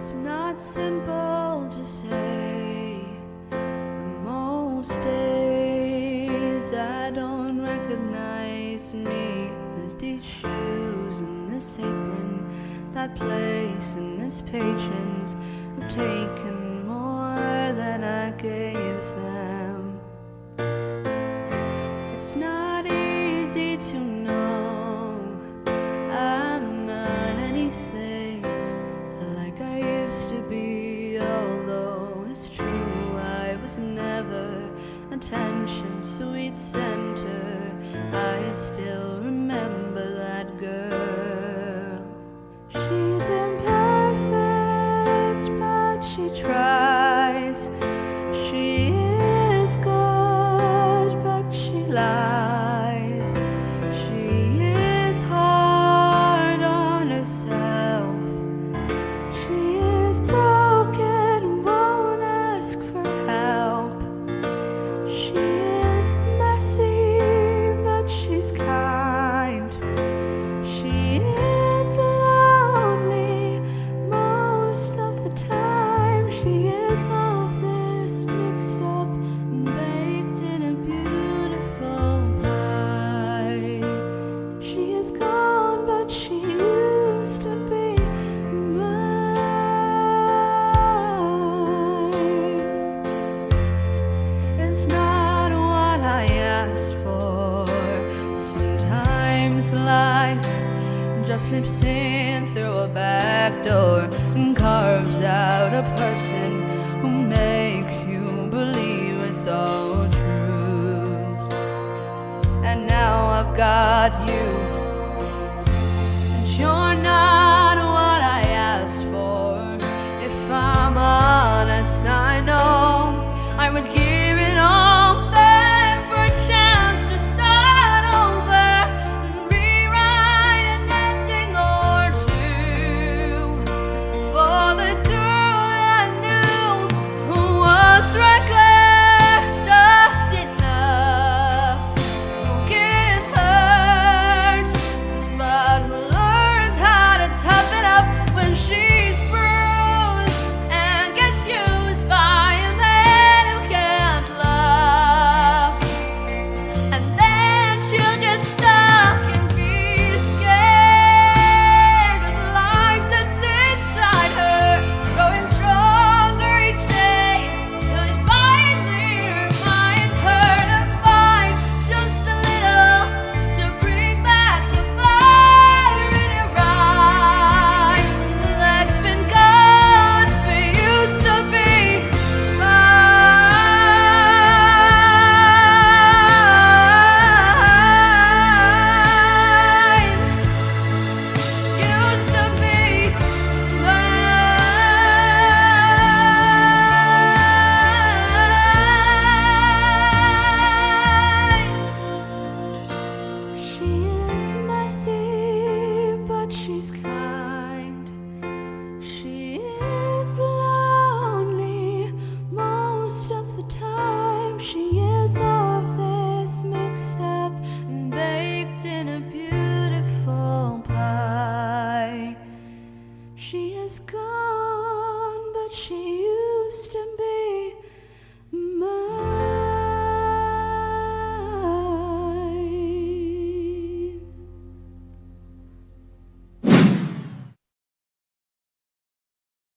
It's not simple to say. Most days I don't recognize me. These shoes and this apron, that place and this patrons have taken more than I gave them. It's not easy to know I'm not anything like I used to be, although it's true I was never attention sweet center. I still remember that girl. She's imperfect, but she tries. She is good, but she lies. She is hard on herself. She is broken and won't ask for help. She is messy, but she's kind. She is lonely most of the time. She is all this mixed up and baked in a beautiful pie. She is gone, but she used to be mine. It's not what I asked for. Sometimes life just slips in through a back door and carves out a person who makes you believe it's all true. And now I've got you